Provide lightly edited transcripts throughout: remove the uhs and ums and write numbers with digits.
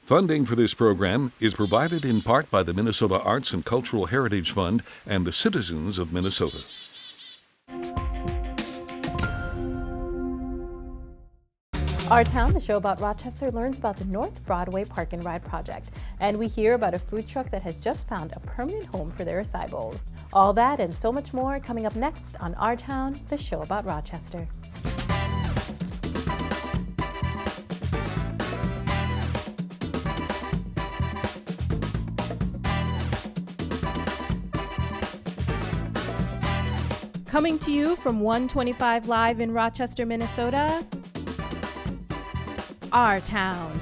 Funding for this program is provided in part by the Minnesota Arts and Cultural Heritage Fund and the citizens of Minnesota. Our Town, the show about Rochester, learns about the North Broadway Park and Ride project. And we hear about a food truck that has just found a permanent home for their acai bowls. All that and so much more coming up next on Our Town, the show about Rochester. Coming to you from 125 Live in Rochester, Minnesota, Our Town.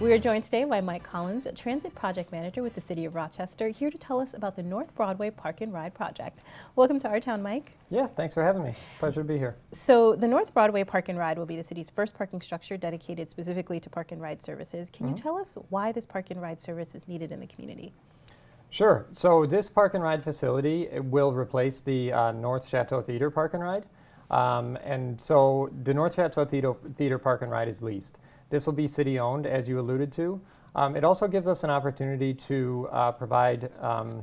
We are joined today by Mike Collins, a transit project manager with the City of Rochester, here to tell us about the North Broadway Park and Ride project. Welcome to Our Town, Mike. Yeah, thanks for having me. Pleasure to be here. So the North Broadway Park and Ride will be the city's first parking structure dedicated specifically to park and ride services. Can you tell us why this park and ride service is needed in the community? Sure. So this park and ride facility will replace the North Chateau Theater Park and Ride. And so the North Chateau Theater Park and Ride is leased. This will be city-owned, as you alluded to. It also gives us an opportunity to provide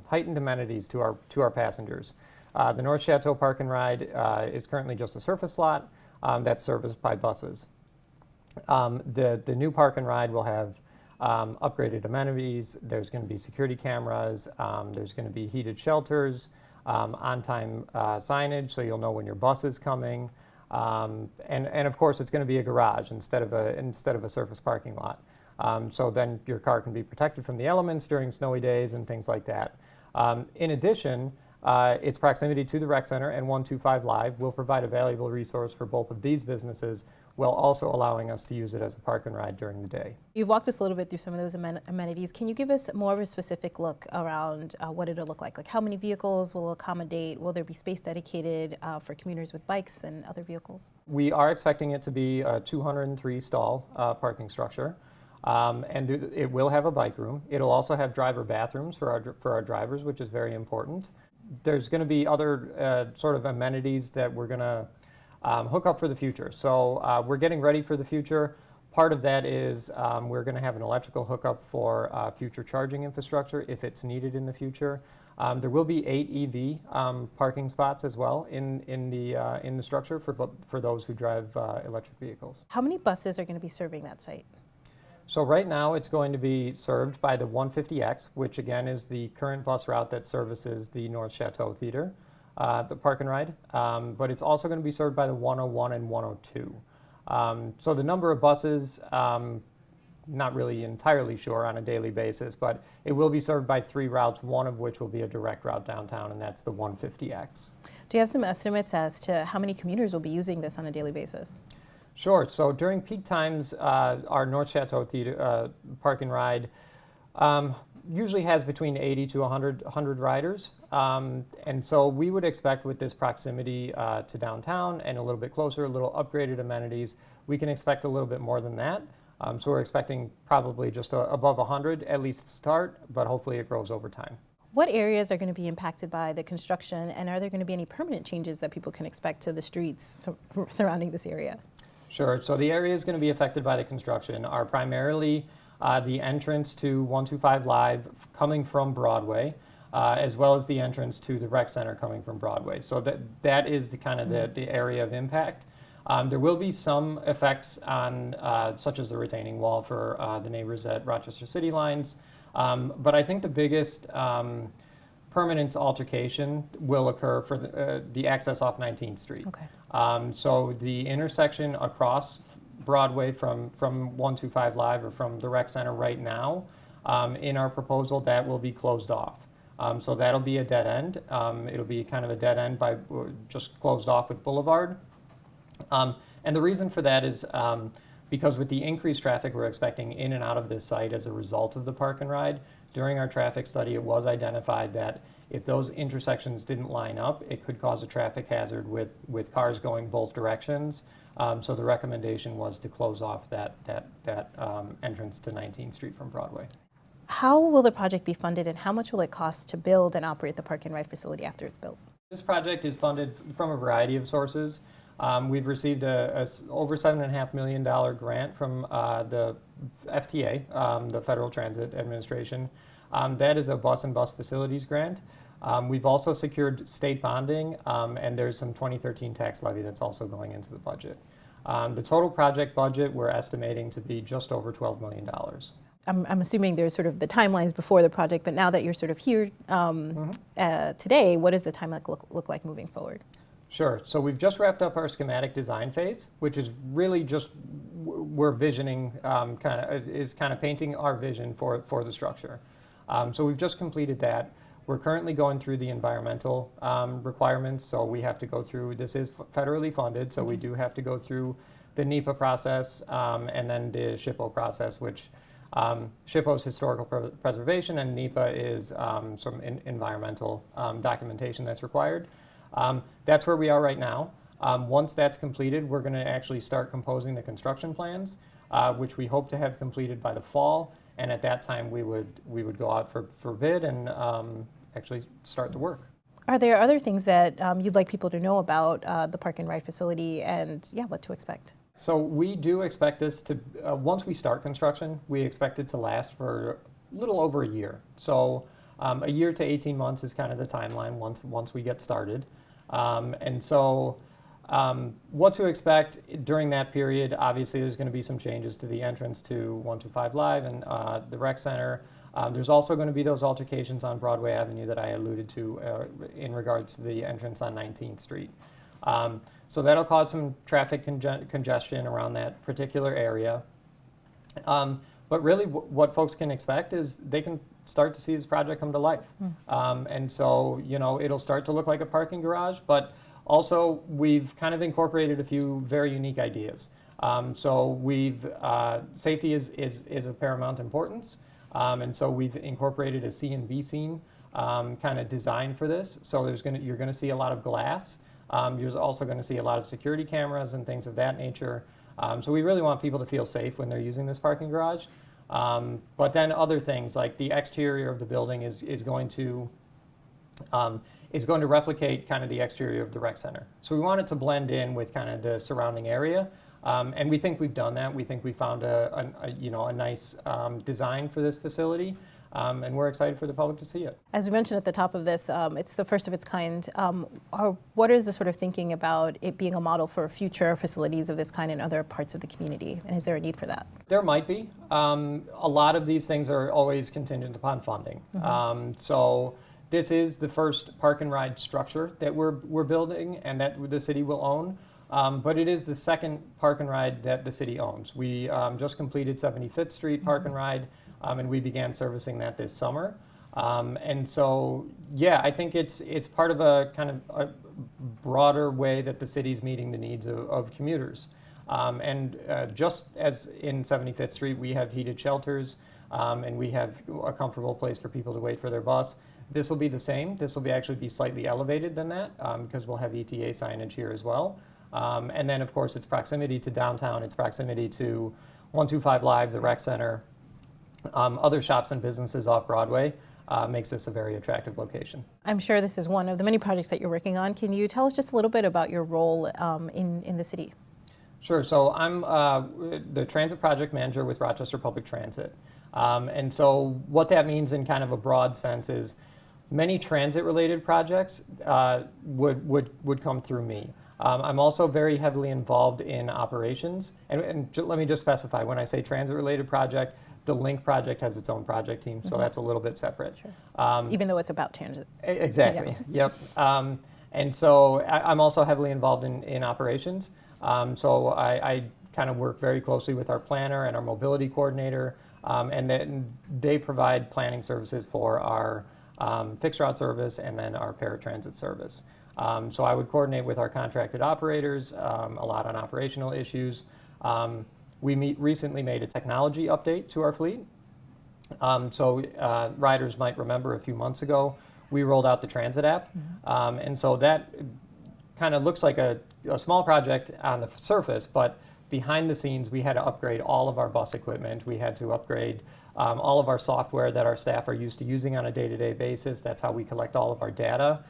heightened amenities to our passengers. The North Chateau Park and Ride is currently just a surface lot that's serviced by buses. The new park and ride will have upgraded amenities. There's going to be security cameras. There's going to be heated shelters, on-time signage, so you'll know when your bus is coming. And of course, it's going to be a garage instead of a surface parking lot. So then your car can be protected from the elements during snowy days and things like that. In addition, its proximity to the rec center and 125 Live will provide a valuable resource for both of these businesses, while also allowing us to use it as a park and ride during the day. You've walked us a little bit through some of those amenities. Can you give us more of a specific look around what it'll look like? Like how many vehicles will accommodate? Will there be space dedicated for commuters with bikes and other vehicles? We are expecting it to be a 203 stall parking structure. And it will have a bike room. It'll also have driver bathrooms for our drivers, which is very important. There's going to be other sort of amenities that we're going to hook up for the future. So we're getting ready for the future. Part of that is we're going to have an electrical hookup for future charging infrastructure if it's needed in the future. There will be 8 EV parking spots as well in the structure for those who drive electric vehicles. How many buses are going to be serving that site? So right now it's going to be served by the 150X, which again is the current bus route that services the North Chateau Theater, the park and ride. But it's also going to be served by the 101 and 102. So the number of buses, not really entirely sure on a daily basis, but it will be served by 3 routes, one of which will be a direct route downtown, and that's the 150X. Do you have some estimates as to how many commuters will be using this on a daily basis? Sure. So during peak times, our North Chateau Theater Park and Ride usually has between 80 to 100 riders. And so we would expect with this proximity to downtown and a little bit closer, a little upgraded amenities, we can expect a little bit more than that. So we're expecting probably just above 100 at least to start, but hopefully it grows over time. What areas are going to be impacted by the construction, and are there going to be any permanent changes that people can expect to the streets surrounding this area? Sure. So the areas going to be affected by the construction are primarily the entrance to 125 Live coming from Broadway, as well as the entrance to the rec center coming from Broadway. So that is the kind of the area of impact. There will be some effects on, such as the retaining wall for the neighbors at Rochester City Lines. But I think the biggest permanent altercation will occur for the access off 19th Street. Okay. So the intersection across Broadway from 125 Live or from the rec center right now, in our proposal, that will be closed off. So that'll be a dead end. It'll be kind of a dead end by just closed off with Boulevard. And the reason for that is because with the increased traffic we're expecting in and out of this site as a result of the park and ride, during our traffic study, it was identified that if those intersections didn't line up, it could cause a traffic hazard with cars going both directions. So the recommendation was to close off that entrance to 19th Street from Broadway. How will the project be funded, and how much will it cost to build and operate the park and ride facility after it's built? This project is funded from a variety of sources. We've received over $7.5 million grant from the FTA, the Federal Transit Administration. That is a bus and bus facilities grant. We've also secured state bonding, and there's some 2013 tax levy that's also going into the budget. The total project budget we're estimating to be just over $12 million. I'm assuming there's sort of the timelines before the project, but now that you're sort of here today, what does the timeline look like moving forward? Sure. So we've just wrapped up our schematic design phase, which is really just we're visioning, kind of painting our vision for the structure. So we've just completed that. We're currently going through the environmental requirements, so we have to go through, this is federally funded, so we do have to go through the NEPA process and then the SHPO process, which SHPO is historical preservation and NEPA is some environmental documentation that's required. That's where we are right now. Once that's completed, we're going to actually start composing the construction plans, which we hope to have completed by the fall. And at that time, we would go out for bid and actually start the work. Are there other things that you'd like people to know about the Park and Ride facility and what to expect? So we do expect this to, once we start construction, we expect it to last for a little over a year. So a year to 18 months is kind of the timeline once we get started. And so what to expect during that period, obviously there's going to be some changes to the entrance to 125 Live and the Rec Center. There's also going to be those altercations on Broadway Avenue that I alluded to in regards to the entrance on 19th Street. So that'll cause some traffic congestion around that particular area. But really what folks can expect is they can start to see this project come to life. And so, it'll start to look like a parking garage, but also we've kind of incorporated a few very unique ideas. So safety is of paramount importance. And so we've incorporated a C and B scene kind of design for this. So you're going to see a lot of glass. You're also going to see a lot of security cameras and things of that nature. So we really want people to feel safe when they're using this parking garage. But then other things like the exterior of the building is going to replicate kind of the exterior of the rec center. So we want it to blend in with kind of the surrounding area. And we think we've done that. We think we found a nice design for this facility. And we're excited for the public to see it. As we mentioned at the top of this, it's the first of its kind. What is the sort of thinking about it being a model for future facilities of this kind in other parts of the community? And is there a need for that? There might be. A lot of these things are always contingent upon funding. So this is the first park and ride structure that we're building and that the city will own. But it is the second park and ride that the city owns. We just completed 75th Street Park and Ride. And we began servicing that this summer. And so, I think it's part of a kind of a broader way that the city's meeting the needs of commuters. And just as in 75th Street, we have heated shelters and we have a comfortable place for people to wait for their bus. This will be the same. This will actually be slightly elevated than that because we'll have ETA signage here as well. And then, of course, its proximity to downtown, its proximity to 125 Live, the Rec Center, other shops and businesses off Broadway makes this a very attractive location. I'm sure this is one of the many projects that you're working on. Can you tell us just a little bit about your role in the city? Sure. So I'm the transit project manager with Rochester Public Transit. And so what that means in kind of a broad sense is many transit-related projects would come through me. I'm also very heavily involved in operations. And let me just specify, when I say transit-related project, the Link project has its own project team, so that's a little bit separate. Sure. Even though it's about transit. Exactly, yep. And so I'm also heavily involved in operations. So I kind of work very closely with our planner and our mobility coordinator, and then they provide planning services for our fixed route service and then our paratransit service. So I would coordinate with our contracted operators a lot on operational issues. We recently made a technology update to our fleet. So riders might remember a few months ago, we rolled out the transit app. And so that kind of looks like a small project on the surface, but behind the scenes, we had to upgrade all of our bus equipment. We had to upgrade all of our software that our staff are used to using on a day-to-day basis. That's how we collect all of our data.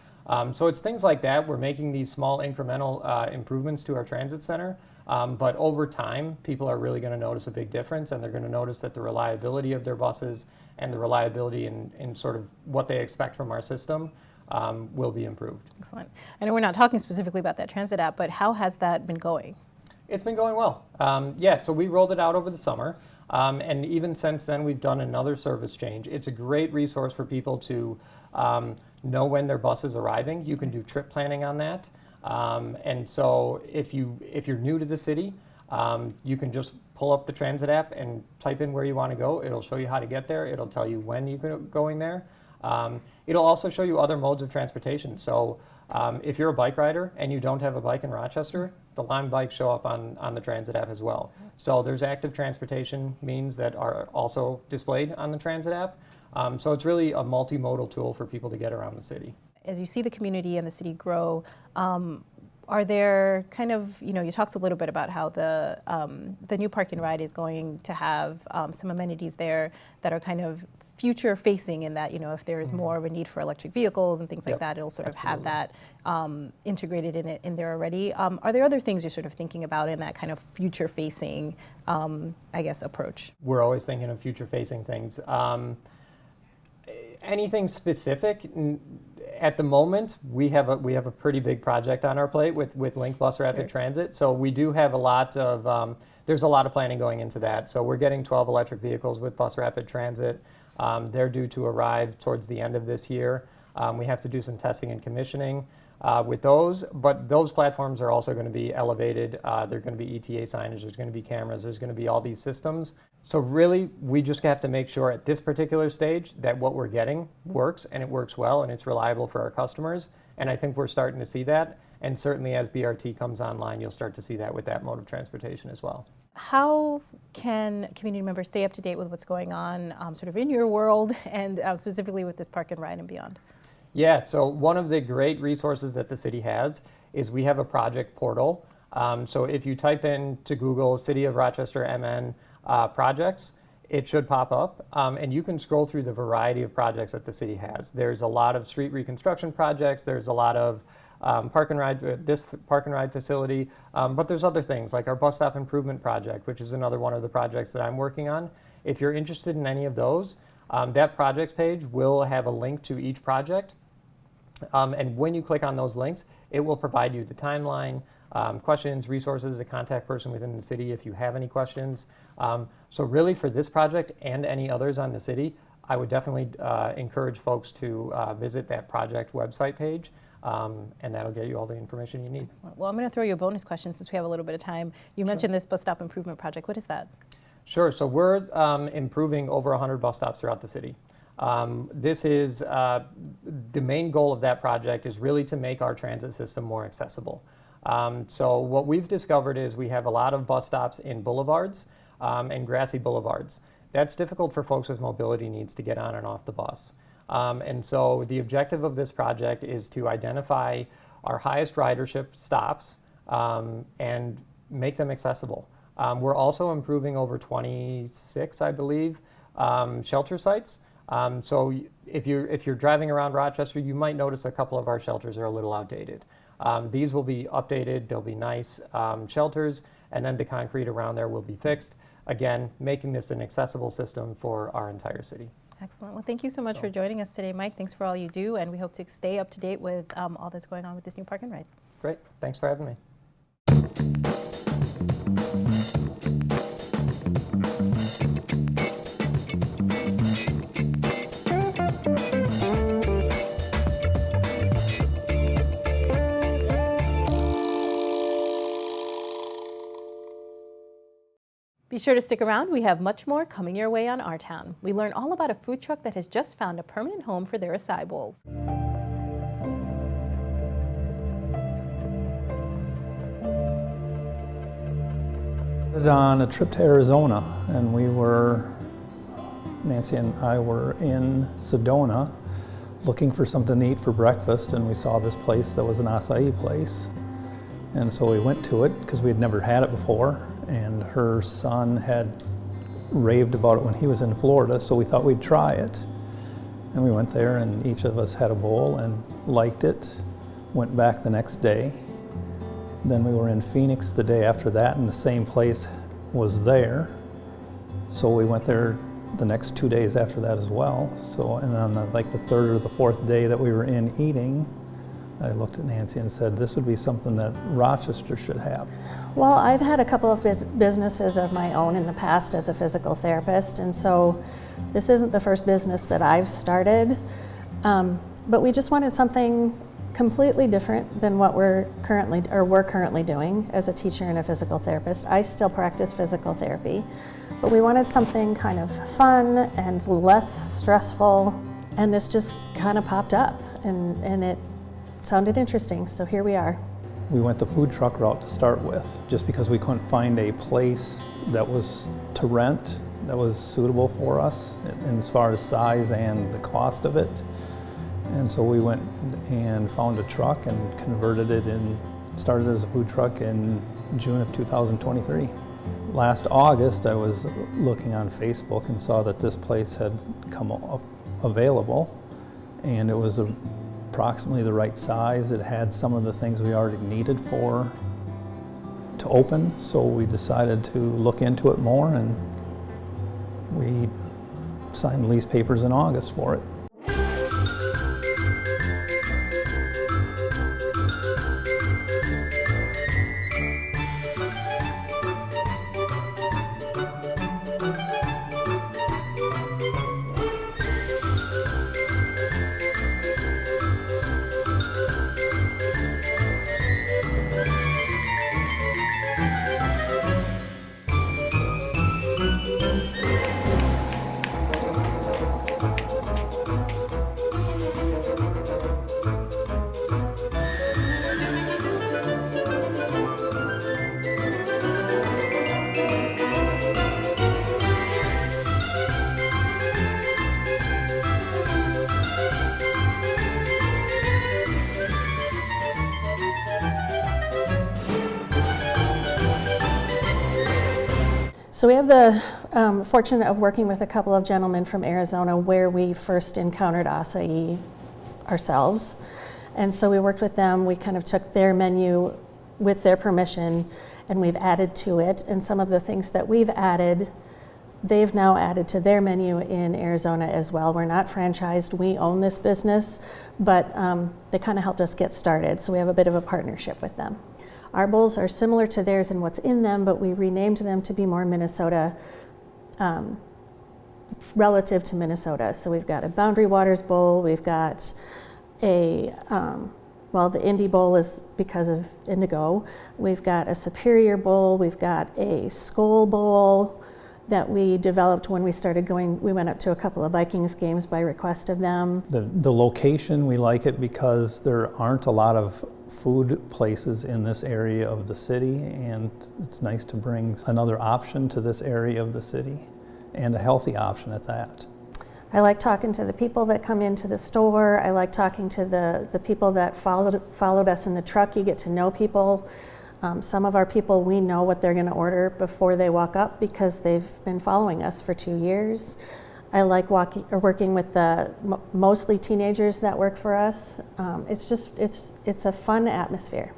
So it's things like that. We're making these small incremental improvements to our transit center, but over time, people are really going to notice a big difference, and they're going to notice that the reliability of their buses and the reliability in sort of what they expect from our system will be improved. Excellent. I know we're not talking specifically about that transit app, but how has that been going? It's been going well. Yeah, so we rolled it out over the summer, and even since then, we've done another service change. It's a great resource for people to know when their bus is arriving. You can do trip planning on that. And so if you're new to the city, you can just pull up the transit app and type in where you want to go. It'll show you how to get there. It'll tell you when you're going there. It'll also show you other modes of transportation. So if you're a bike rider and you don't have a bike in Rochester, the Lime bikes show up on the transit app as well. So there's active transportation means that are also displayed on the transit app. So it's really a multimodal tool for people to get around the city. As you see the community and the city grow, are there kind of, you talked a little bit about how the new park and ride is going to have some amenities there that are kind of future facing in that, if there's more of a need for electric vehicles and things like that, it'll sort of have that integrated in there already. Are there other things you're sort of thinking about in that kind of future facing, approach? We're always thinking of future facing things. Anything specific? At the moment, we have a pretty big project on our plate with Link Bus Rapid Transit. So we do have a lot of there's a lot of planning going into that. So we're getting 12 electric vehicles with Bus Rapid Transit. They're due to arrive towards the end of this year. We have to do some testing and commissioning with those, but those platforms are also going to be elevated. They're going to be ETA signage. There's going to be cameras. There's going to be all these systems. So really, we just have to make sure at this particular stage that what we're getting works, and it works well, and it's reliable for our customers. And I think we're starting to see that. And certainly as BRT comes online, you'll start to see that with that mode of transportation as well. How can community members stay up to date with what's going on sort of in your world and specifically with this park and ride and beyond? Yeah, so one of the great resources that the city has is we have a project portal. So if you type in to Google City of Rochester MN projects, it should pop up, and you can scroll through the variety of projects that the city has. There's a lot of street reconstruction projects. There's a lot of park and ride, this park and ride facility, but there's other things like our bus stop improvement project, which is another one of the projects that I'm working on. If you're interested in any of those, that projects page will have a link to each project, and when you click on those links, it will provide you the timeline, questions, resources, a contact person within the city if you have any questions. So really for this project and any others on the city, I would definitely encourage folks to visit that project website page. And that'll get you all the information you need. Excellent. Well, I'm going to throw you a bonus question since we have a little bit of time. You mentioned this bus stop improvement project. What is that? Sure. So we're improving over 100 bus stops throughout the city. This is the main goal of that project is really to make our transit system more accessible. So what we've discovered is we have a lot of bus stops in boulevards and grassy boulevards. That's difficult for folks with mobility needs to get on and off the bus. And so the objective of this project is to identify our highest ridership stops and make them accessible. We're also improving over 26, I believe, shelter sites. So if you're driving around Rochester, you might notice a couple of our shelters are a little outdated. These will be updated. They'll be nice shelters, and then the concrete around there will be fixed. Again, making this an accessible system for our entire city. Excellent. Well, thank you so much for joining us today, Mike. Thanks for all you do, and we hope to stay up to date with all that's going on with this new park and ride. Great. Thanks for having me. Be sure to stick around. We have much more coming your way on Our Town. We learn all about a food truck that has just found a permanent home for their acai bowls. On a trip to Arizona, and Nancy and I were in Sedona looking for something to eat for breakfast, and we saw this place that was an acai place. And so we went to it because we had never had it before, and her son had raved about it when he was in Florida, so we thought we'd try it. And we went there and each of us had a bowl and liked it, went back the next day. Then we were in Phoenix the day after that and the same place was there. So we went there the next 2 days after that as well. So, and on like the third or the fourth day that we were in eating, I looked at Nancy and said, this would be something that Rochester should have. Well, I've had a couple of businesses of my own in the past as a physical therapist, and so this isn't the first business that I've started, but we just wanted something completely different than what we're currently doing as a teacher and a physical therapist. I still practice physical therapy, but we wanted something kind of fun and less stressful, and this just kind of popped up, and it sounded interesting, so here we are. We went the food truck route to start with, just because we couldn't find a place that was to rent that was suitable for us as far as size and the cost of it. And so we went and found a truck and converted it and started as a food truck in June of 2023. Last August, I was looking on Facebook and saw that this place had come up available, and it was approximately the right size. It had some of the things we already needed to open, so we decided to look into it more, and we signed the lease papers in August for it. So we have the fortune of working with a couple of gentlemen from Arizona where we first encountered acai ourselves. And so we worked with them. We kind of took their menu with their permission and we've added to it. And some of the things that we've added, they've now added to their menu in Arizona as well. We're not franchised, we own this business, but they kind of helped us get started. So we have a bit of a partnership with them. Our bowls are similar to theirs in what's in them, but we renamed them to be more Minnesota, relative to Minnesota. So we've got a Boundary Waters bowl, we've got a, the Indie bowl is because of Indigo. We've got a Superior bowl, we've got a Skull bowl that we developed when we started going, we went up to a couple of Vikings games by request of them. The location, we like it because there aren't a lot of food places in this area of the city, and it's nice to bring another option to this area of the city, and a healthy option at that. I like talking to the people that come into the store. I like talking to the people that followed us in the truck. You get to know people. Some of our people, we know what they're going to order before they walk up because they've been following us for 2 years. I like working with the mostly teenagers that work for us. It's a fun atmosphere.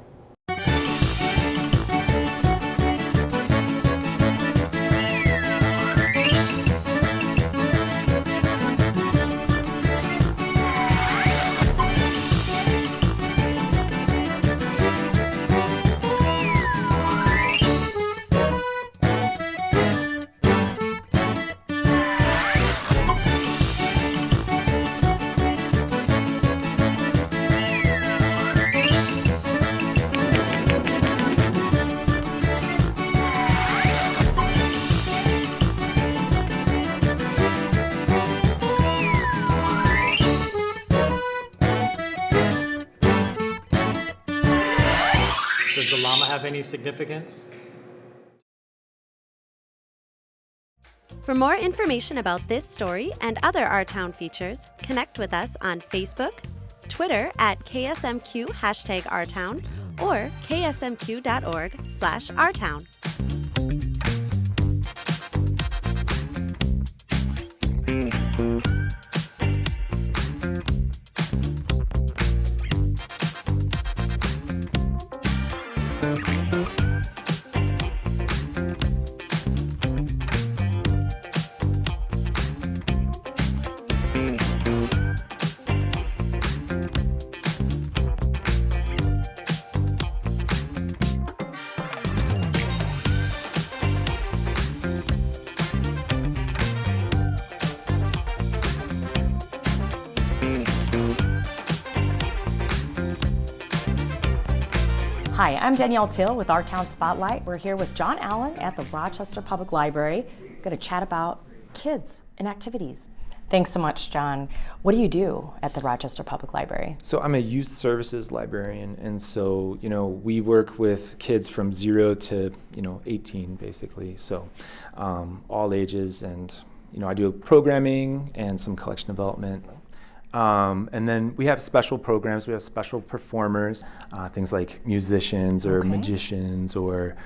Does the llama have any significance? For more information about this story and other Our Town features, connect with us on Facebook, Twitter at KSMQ #OurTown, or ksmq.org/OurTown. Hi, I'm Danielle Till with Our Town Spotlight. We're here with John Allen at the Rochester Public Library. We're going to chat about kids and activities. Thanks so much, John. What do you do at the Rochester Public Library? So I'm a youth services librarian, and so we work with kids from 0 to 18 basically. So all ages, and I do programming and some collection development. And then we have special programs. We have special performers, things like musicians or magicians, or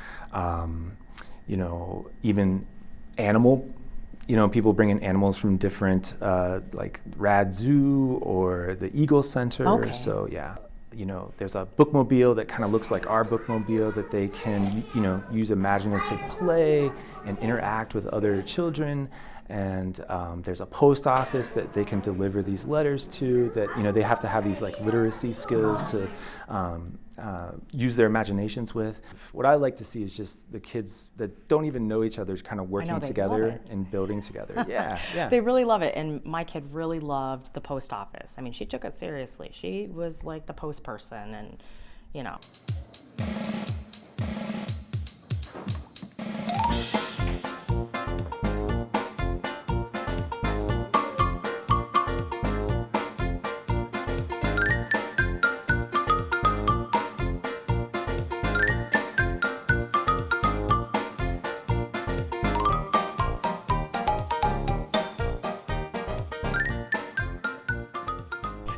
even animal. People bring in animals from different, like Rad Zoo or the Eagle Center. Okay. So yeah, there's a bookmobile that kind of looks like our bookmobile that they can, use imaginative play and interact with other children. And there's a post office that they can deliver these letters to, that they have to have these like literacy skills to use their imaginations with. What I like to see is just the kids that don't even know each other kind of working together and building together. Yeah. They really love it, and my kid really loved the post office. I mean, she took it seriously. She was like the post person, and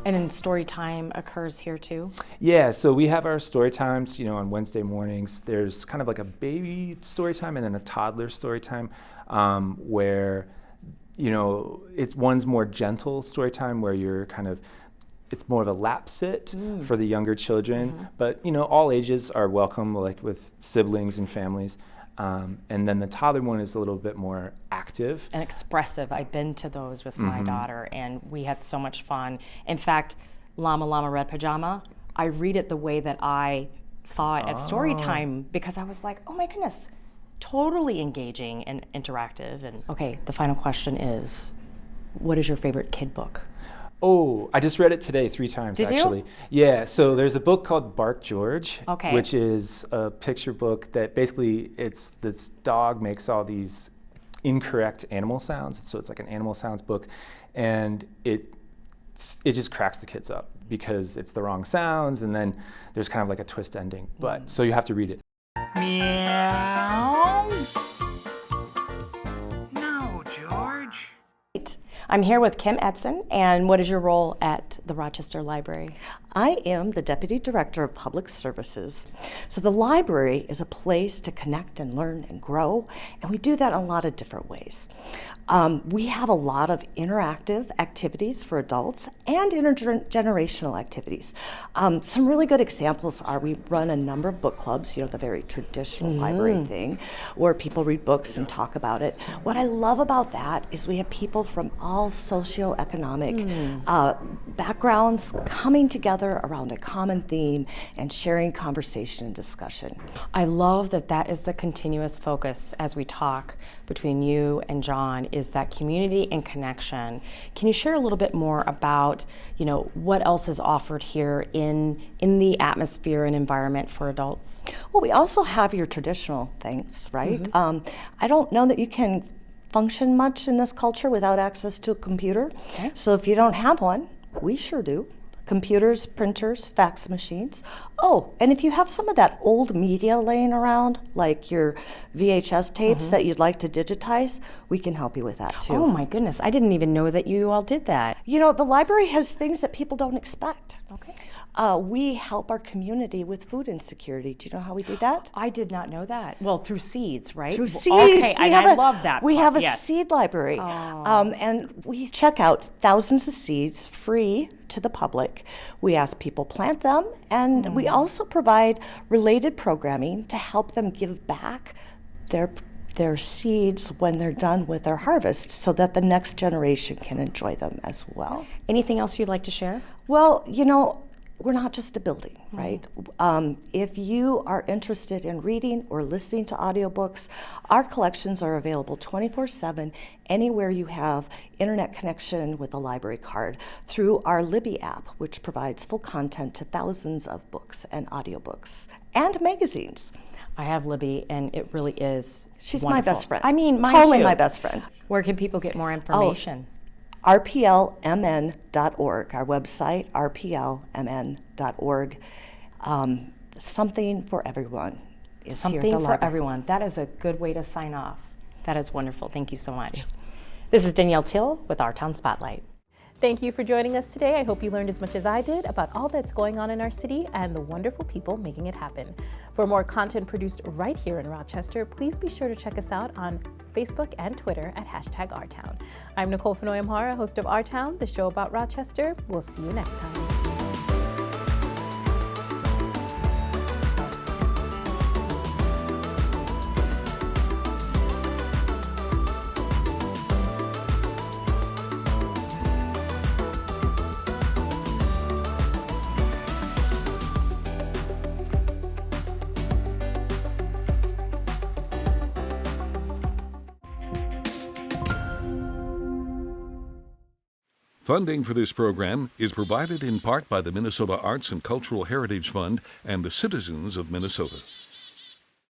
And then story time occurs here too? Yeah, so we have our story times, on Wednesday mornings. There's kind of like a baby story time and then a toddler story time, where, one's more gentle story time where you're it's more of a lap sit for the younger children, but all ages are welcome, like with siblings and families. And then the toddler one is a little bit more active. And expressive. I've been to those with my daughter, and we had so much fun. In fact, Llama Llama Red Pajama, I read it the way that I saw it at story time, because I was like, oh my goodness, totally engaging and interactive. And okay, the final question is, what is your favorite kid book? Oh, I just read it today 3 times. Did actually. You? Yeah, so there's a book called Bark George, okay, which is a picture book that basically it's this dog makes all these incorrect animal sounds. So it's like an animal sounds book, and it just cracks the kids up because it's the wrong sounds, and then there's kind of like a twist ending. But so you have to read it. Meow. No, George. I'm here with Kim Edson, and what is your role at the Rochester Library? I am the Deputy Director of Public Services. So the library is a place to connect and learn and grow, and we do that in a lot of different ways. We have a lot of interactive activities for adults and intergenerational activities. Some really good examples are we run a number of book clubs, the very traditional library thing, where people read books and talk about it. What I love about that is we have people from all socioeconomic backgrounds coming together around a common theme and sharing conversation and discussion. I love that that is the continuous focus as we talk between you and John, is that community and connection. Can you share a little bit more about, what else is offered here in the atmosphere and environment for adults? Well, we also have your traditional things, right? I don't know that you can function much in this culture without access to a computer. Okay. So if you don't have one, we sure do. Computers, printers, fax machines. Oh, and if you have some of that old media laying around, like your VHS tapes that you'd like to digitize, we can help you with that too. Oh my goodness, I didn't even know that you all did that. The library has things that people don't expect. Okay. We help our community with food insecurity. Do you know how we do that? I did not know that. Well, through seeds, right? Through seeds. Okay, and I love that. We have a yes. seed library. And we check out thousands of seeds free to the public. We ask people plant them, and we also provide related programming to help them give back their seeds when they're done with their harvest so that the next generation can enjoy them as well. Anything else you'd like to share? Well, we're not just a building, right? If you are interested in reading or listening to audiobooks, our collections are available 24/7 anywhere you have internet connection with a library card through our Libby app, which provides full content to thousands of books and audiobooks and magazines. I have Libby, and it really is She's wonderful. my best friend. I mean, mine totally too. my best friend. Where can people get more information? rplmn.org, our website, rplmn.org. Something for everyone is here at the Something for library. everyone. That is a good way to sign off. That is wonderful. Thank you so much. This is Danielle Till with Our Town Spotlight. Thank you for joining us today. I hope you learned as much as I did about all that's going on in our city and the wonderful people making it happen. For more content produced right here in Rochester, please be sure to check us out on Facebook and Twitter at #OurTown. I'm Nicole Fenoy-Amhara, host of Our Town, the show about Rochester. We'll see you next time. Funding for this program is provided in part by the Minnesota Arts and Cultural Heritage Fund and the citizens of Minnesota.